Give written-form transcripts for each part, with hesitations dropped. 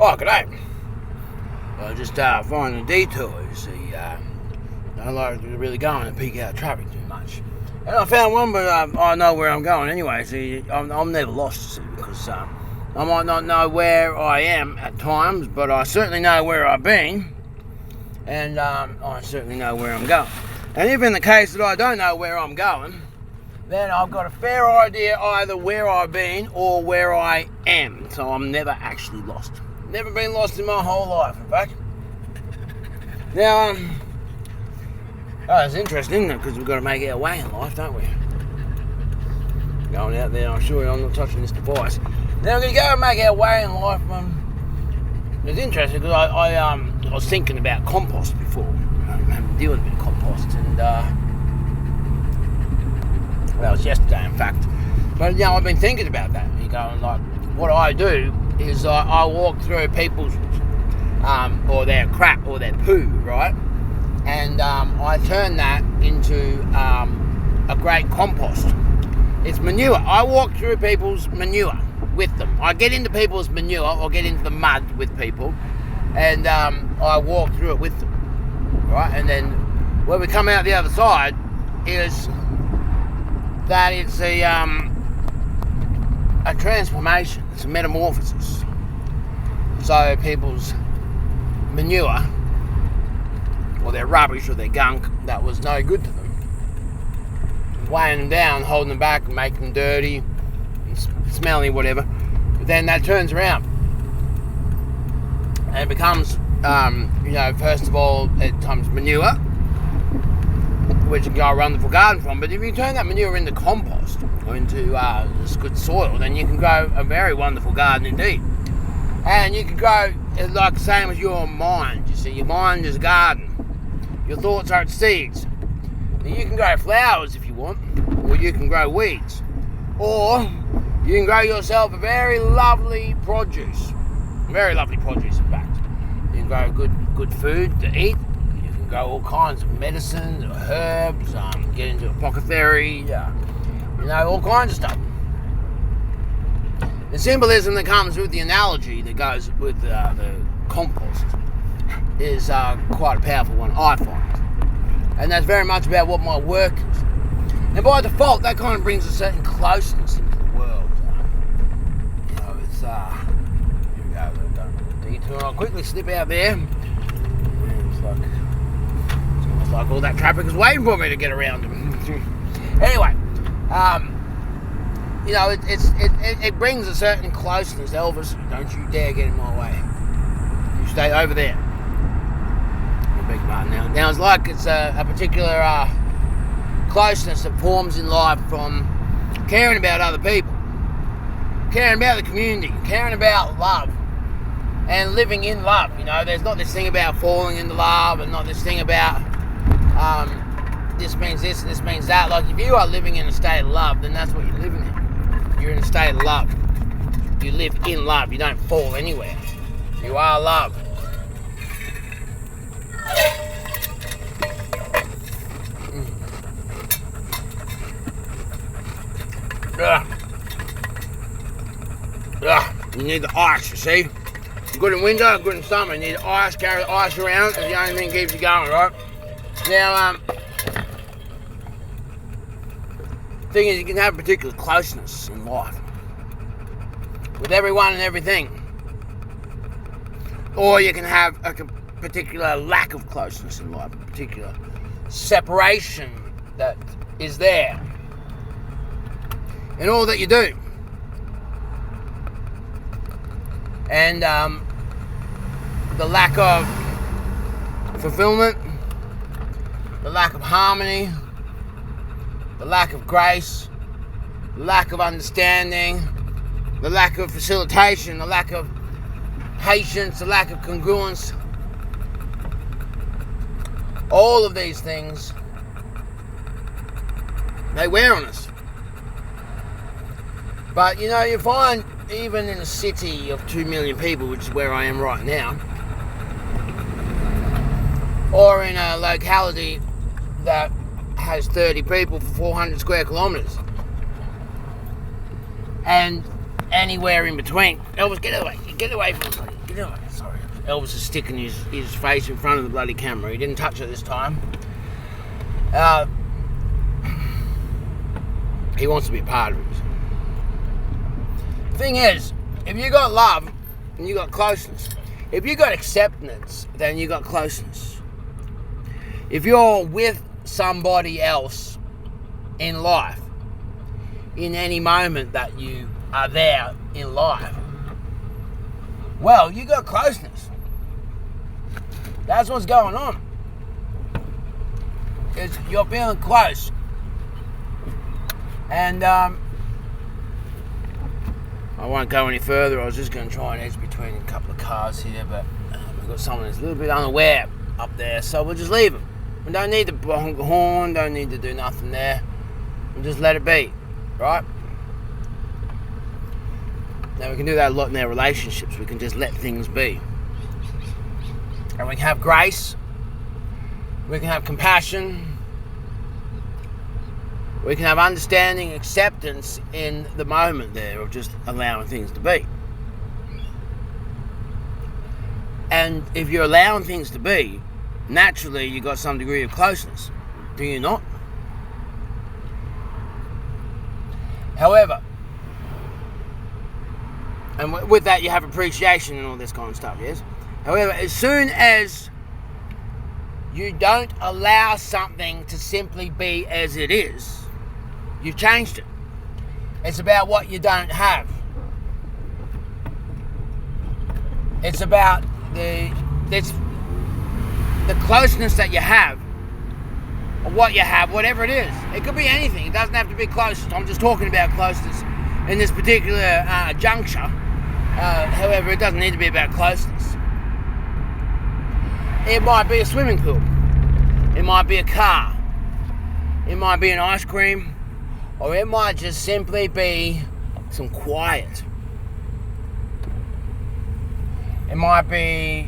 Oh, g'day. I just finding a detour, you see. I don't like to really go in and peak out traffic too much. And I found one, but I know where I'm going anyway. See, I'm never lost, you see, because I might not know where I am at times, but I certainly know where I've been, and I certainly know where I'm going. And if in the case that I don't know where I'm going, then I've got a fair idea either where I've been or where I am. So I'm never actually lost. Never been lost in my whole life, in fact. Now, it's interesting, isn't it? Because we've got to make our way in life, don't we? Going out there, I'm sure I'm not touching this device. Now we're going to go and make our way in life. It's interesting because I was thinking about compost before. I've been dealing with compost, and that was yesterday, in fact. But I've been thinking about that. You go and like, what I do is I walk through people's or their crap or their poo, right? And I turn that into a great compost. It's manure. I walk through people's manure with them. I get into people's manure or get into the mud with people, and I walk through it with them, right? And then when we come out the other side is that it's a transformation. It's a metamorphosis. So people's manure or their rubbish or their gunk that was no good to them, weighing them down, holding them back, making them dirty and smelly, whatever. But then that turns around and it becomes, first of all, it becomes manure, which you can grow a wonderful garden from. But if you turn that manure into compost or into this good soil, then you can grow a very wonderful garden indeed. And you can grow like the same as your mind. You see, your mind is a garden. Your thoughts are its seeds. Now you can grow flowers if you want, or you can grow weeds, or you can grow yourself a very lovely produce. Very lovely produce, in fact. You can grow good food to eat. You can grow all kinds of medicines, herbs, get into apothecary, all kinds of stuff. The symbolism that comes with the analogy that goes with the compost is quite a powerful one, I find. And that's very much about what my work is. And by default, that kind of brings a certain closeness into the world. It's, here we go, I've done a detour. I'll quickly slip out there. It's almost like all that traffic is waiting for me to get around them. Anyway, it brings a certain closeness. Elvis, don't you dare get in my way. You stay over there. I beg your pardon. Now it's like it's a particular closeness that forms in life from caring about other people, caring about the community, caring about love, and living in love. There's not this thing about falling into love, and not this thing about this means this and this means that. Like, if you are living in a state of love, then that's what you're living in. You're in a state of love. You live in love. You don't fall anywhere. You are love. You need the ice, you see? Good in winter, good in summer. You need the ice, carry the ice around. It's the only thing that keeps you going, right? Now, the thing is, you can have a particular closeness in life with everyone and everything, or you can have a particular lack of closeness in life, a particular separation that is there in all that you do, and the lack of fulfillment, the lack of harmony, the lack of grace, the lack of understanding, the lack of facilitation, the lack of patience, the lack of congruence. All of these things, they wear on us. But you find even in a city of 2 million people, which is where I am right now, or in a locality that has 30 people for 400 square kilometres, and anywhere in between. Elvis, get out of the way. Get away from me. Get away. Sorry. Elvis is sticking his face in front of the bloody camera. He didn't touch it this time. He wants to be part of it. Thing is, if you got love, then you got closeness. If you got acceptance, then you got closeness. If you're with somebody else in life, in any moment that you are there in life, well, you got closeness. That's what's going on. You're feeling close. And I won't go any further. I was just going to try and edge between a couple of cars here, but we've got someone that's a little bit unaware up there, so we'll just leave them. We don't need to honk the horn, don't need to do nothing there. We'll just let it be, right? Now we can do that a lot in our relationships. We can just let things be. And we can have grace. We can have compassion. We can have understanding, acceptance in the moment there of just allowing things to be. And if you're allowing things to be, naturally you've got some degree of closeness. Do you not? However, and with that you have appreciation and all this kind of stuff, yes? However, as soon as you don't allow something to simply be as it is, you've changed it. It's about what you don't have. It's about the closeness that you have, or what you have, whatever it is. It could be anything. It doesn't have to be closeness. I'm just talking about closeness in this particular juncture. However, it doesn't need to be about closeness. It might be a swimming pool. It might be a car. It might be an ice cream. Or it might just simply be some quiet. It might be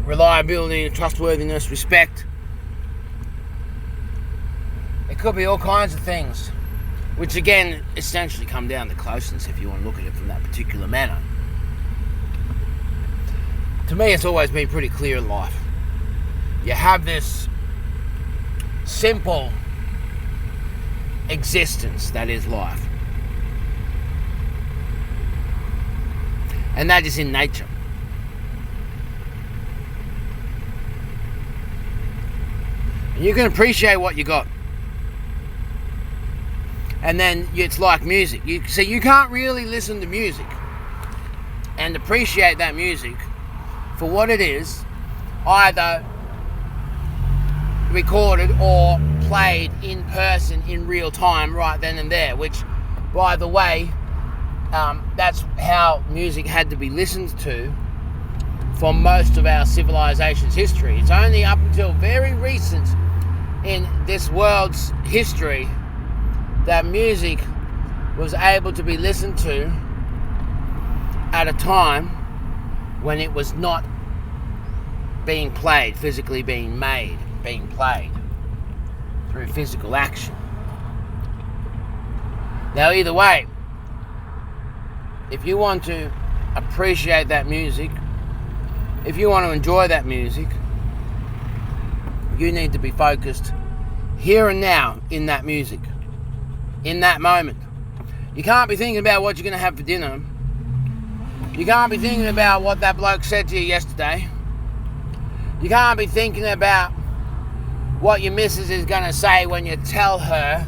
reliability, trustworthiness, respect. It could be all kinds of things, which again essentially come down to closeness if you want to look at it from that particular manner. To me, it's always been pretty clear in life. You have this simple existence that is life. And that is in nature. And you can appreciate what you got. And then it's like music. You can't really listen to music and appreciate that music for what it is, either recorded or played in person in real time right then and there, which, by the way, that's how music had to be listened to for most of our civilization's history. It's only up until very recent in this world's history that music was able to be listened to at a time when it was not being played, physically being made, being played through physical action. Now, either way, if you want to appreciate that music, if you want to enjoy that music, you need to be focused here and now in that music, in that moment. You can't be thinking about what you're going to have for dinner. You can't be thinking about what that bloke said to you yesterday. You can't be thinking about what your missus is going to say when you tell her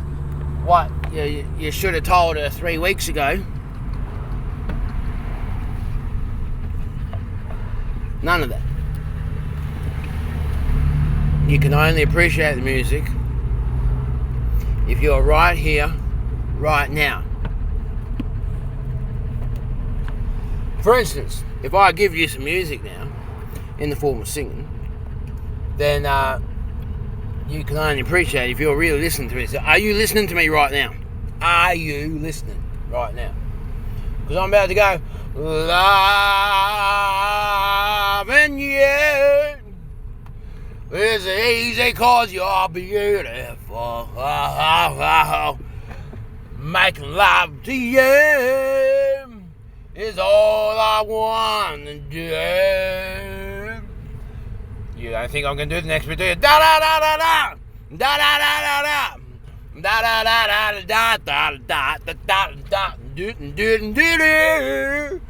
what you should have told her 3 weeks ago. None of that. You can only appreciate the music if you're right here, right now. For instance, if I give you some music now, in the form of singing, then you can only appreciate it if you're really listening to me. So, are you listening to me right now? Are you listening right now? Because I'm about to go, loving you is easy cause you're beautiful. Making love to you is all I want to do. You don't think I'm going to do the next bit, do you? Da-da-da-da-da! Da-da-da-da-da! Da-da-da-da-da-da-da-da-da-da-da-da! Do-do-do-do-do!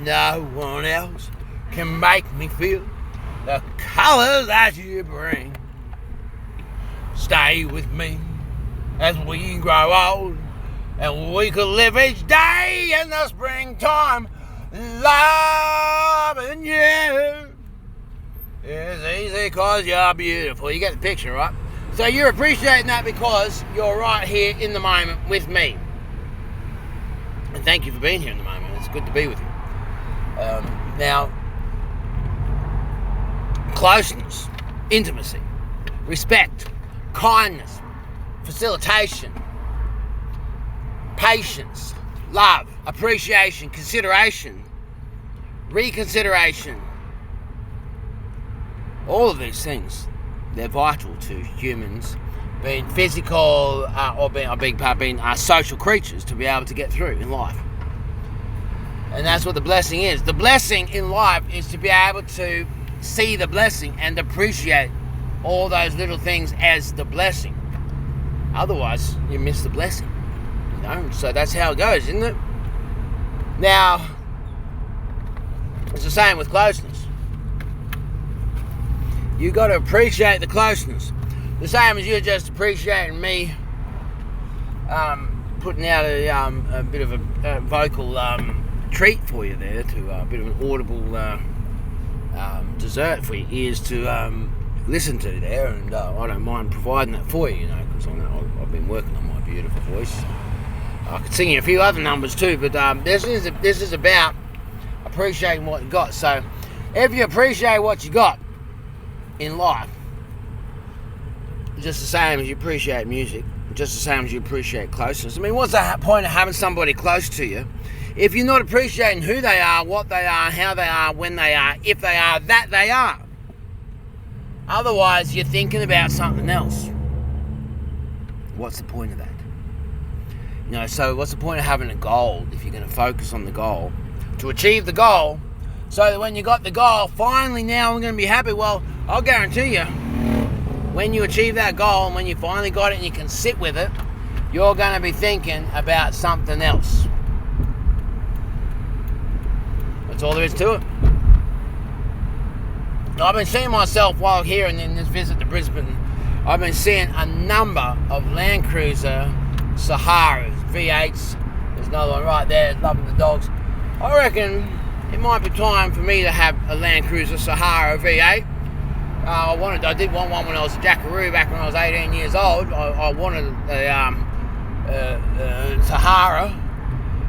No one else can make me feel the colours that you bring. Stay with me as we grow old, and we could live each day in the springtime, loving you. It's easy cause you're beautiful. You get the picture, right? So you're appreciating that because you're right here in the moment with me. And thank you for being here in the moment. It's good to be with you. Now, closeness, intimacy, respect, kindness, facilitation, patience, love, appreciation, consideration, reconsideration. All of these things, they're vital to humans being physical or being social creatures to be able to get through in life. And that's what the blessing is. The blessing in life is to be able to see the blessing and appreciate all those little things as the blessing. Otherwise, you miss the blessing. You know? So that's how it goes, isn't it? Now, it's the same with closeness. You got to appreciate the closeness. The same as you're just appreciating me putting out a bit of a vocal treat for you there, to a bit of an audible dessert for your ears to listen to there, and I don't mind providing that for you, because I know I've been working on my beautiful voice. I could sing you a few other numbers too, but this is about appreciating what you got. So if you appreciate what you got in life, just the same as you appreciate music, just the same as you appreciate closeness. I mean, what's the point of having somebody close to you if you're not appreciating who they are, what they are, how they are, when they are, if they are, that they are? Otherwise, you're thinking about something else. What's the point of that? So what's the point of having a goal if you're going to focus on the goal to achieve the goal, so that when you got the goal, finally now I'm going to be happy? Well, I'll guarantee you, when you achieve that goal and when you finally got it and you can sit with it, you're going to be thinking about something else. That's all there is to it. I've been seeing myself while here and in this visit to Brisbane, I've been seeing a number of Land Cruiser Saharas, V8s. There's another one right there, loving the dogs. I reckon it might be time for me to have a Land Cruiser Sahara V8. I did want one when I was a Jackaroo back when I was 18 years old. I wanted a Sahara,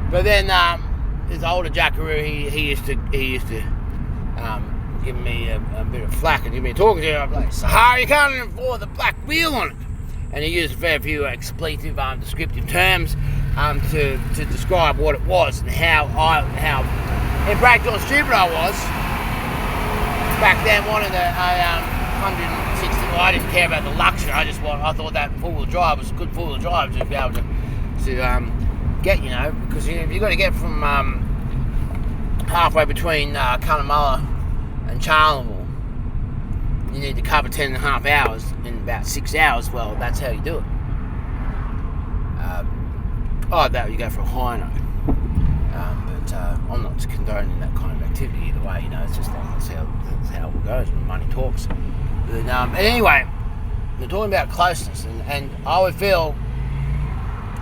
but then this older Jackaroo, he used to give me a bit of flack and give me talking to. I'm like, Sahara, you can't afford the black wheel on it. And he used a fair few expletive, descriptive terms to describe what it was and how in breakdown stupid I was. Back then, wanted a 160. Well, I didn't care about the luxury. I thought that four-wheel drive was a good four-wheel drive to be able to get, because if you've got to get from halfway between Cunnamulla and Charleville, you need to cover 10.5 hours in about 6 hours. Well, that's how you do it. You go for a high note. But I'm not condoning that kind of activity either way. It's just like that's how it goes when money talks. But anyway, we're talking about closeness, and I would feel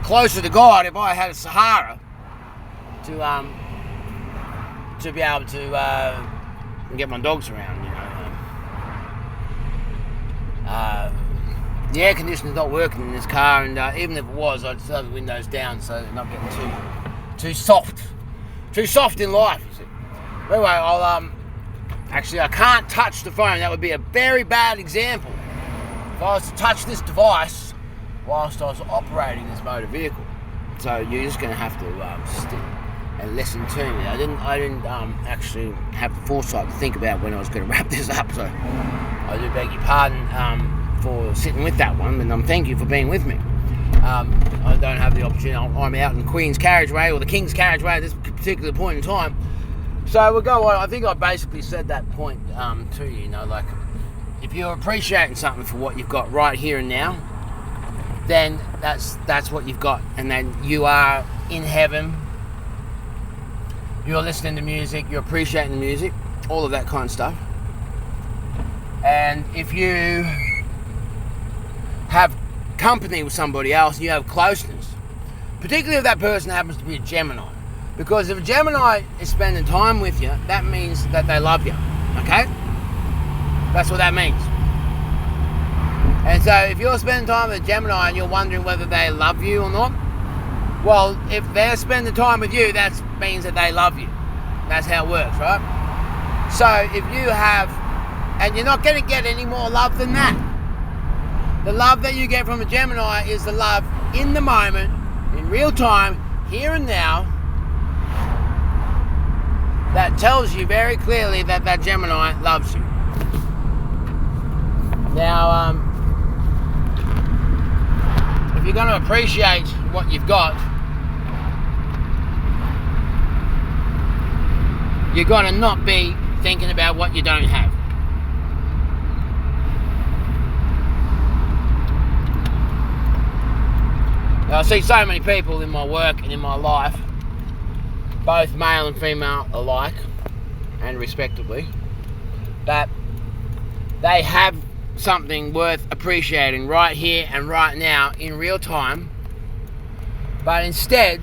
closer to God if I had a Sahara to be able to get my dogs around. The air conditioner's not working in this car, and even if it was, I'd slow the windows down so they're not getting too soft in life, you see. Anyway, I can't touch the phone. That would be a very bad example if I was to touch this device whilst I was operating this motor vehicle. So you're just going to have to stick and listen to me. I didn't actually have the foresight to think about when I was going to wrap this up, so I do beg your pardon for sitting with that one, and thank you for being with me. I don't have the opportunity. I'm out in Queen's Carriageway or the King's Carriageway at this particular point in time. So we'll go on. I think I basically said that point to you. You know, like if you're appreciating something for what you've got right here and now, then that's what you've got, and then you are in heaven. You're listening to music. You're appreciating the music, all of that kind of stuff. And if you have company with somebody else, you have closeness, particularly if that person happens to be a Gemini, because if a Gemini is spending time with you, that means that they love you. Okay, that's what that means. And so if you're spending time with a Gemini and you're wondering whether they love you or not, well, if they're spending time with you, that means that they love you. That's how it works, right? So if you have, and you're not going to get any more love than that. The love that you get from a Gemini is the love in the moment, in real time, here and now, that tells you very clearly that that Gemini loves you. Now, if you're going to appreciate what you've got, you're going to not be thinking about what you don't have. Now, I see so many people in my work and in my life, both male and female alike, and respectively, that they have something worth appreciating right here and right now in real time, but instead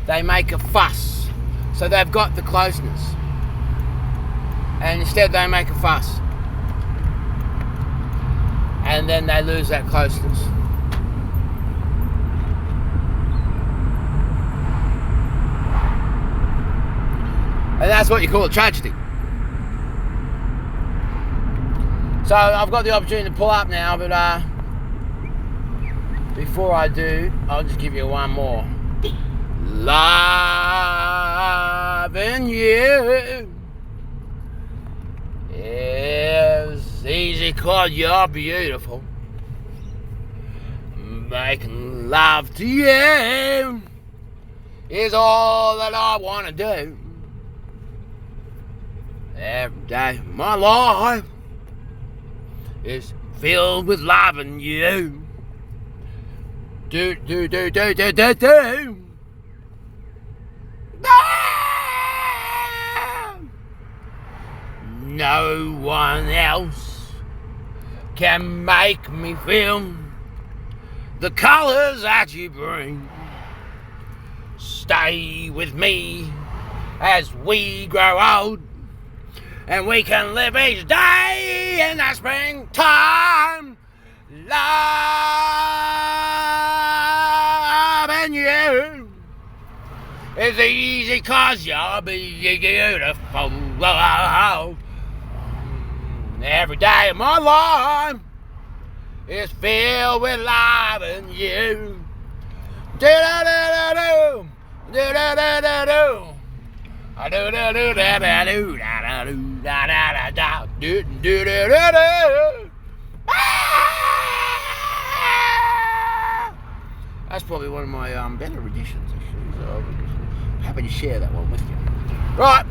they make a fuss. So they've got the closeness, and instead they make a fuss, and then they lose that closeness. And that's what you call a tragedy. So I've got the opportunity to pull up now, but before I do, I'll just give you one more. Loving you is easy 'cause you're beautiful. Making love to you is all that I want to do. Every day of my life is filled with loving you. Do. No one else can make me feel the colors that you bring. Stay with me as we grow old, and we can live each day in the springtime. Loving you is easy 'cause you're beautiful. Every day of my life is filled with loving you. Do-do-do-do-do, do-do-do-do-do. That's probably one of my better editions, actually. So I'm happy to share that one with you. Right.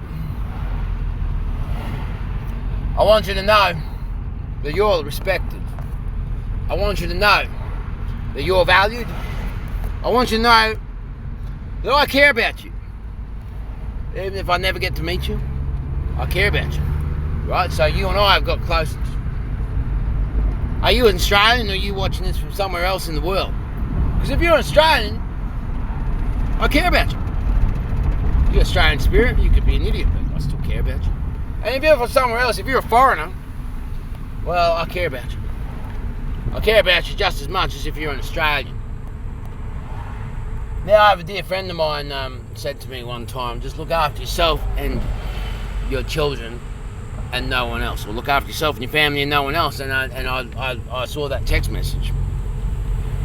I want you to know that you're respected. I want you to know that you're valued. I want you to know that I care about you. Even if I never get to meet you, I care about you. Right? So you and I have got closeness. Are you an Australian, or are you watching this from somewhere else in the world? Because if you're an Australian, I care about you. If you're Australian spirit, you could be an idiot, but I still care about you. And if you're from somewhere else, if you're a foreigner, well, I care about you. I care about you just as much as if you're an Australian. Now, I have a dear friend of mine said to me one time, just look after yourself and your children and no one else. Or look after yourself and your family and no one else. And I saw that text message.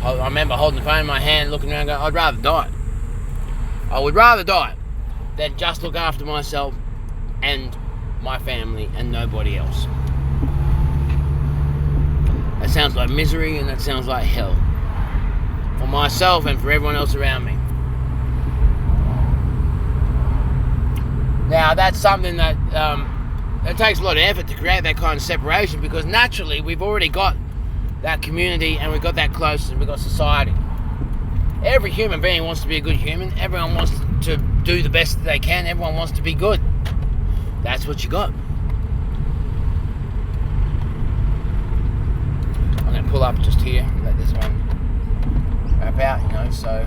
I remember holding the phone in my hand, looking around going, I'd rather die. I would rather die than just look after myself and my family and nobody else. That sounds like misery, and that sounds like hell. for myself and for everyone else around me. Now, that's something that it takes a lot of effort to create that kind of separation, because naturally we've already got that community and we've got that closeness and we've got society. Every human being wants to be a good human. Everyone wants to do the best that they can. Everyone wants to be good. That's what you got. I'm going to pull up just here, let this one wrap out, so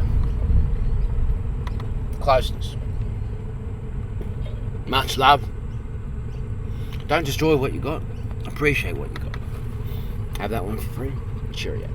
closeness. Much love. Don't destroy what you got. Appreciate what you got. Have that one for free. Cheerio.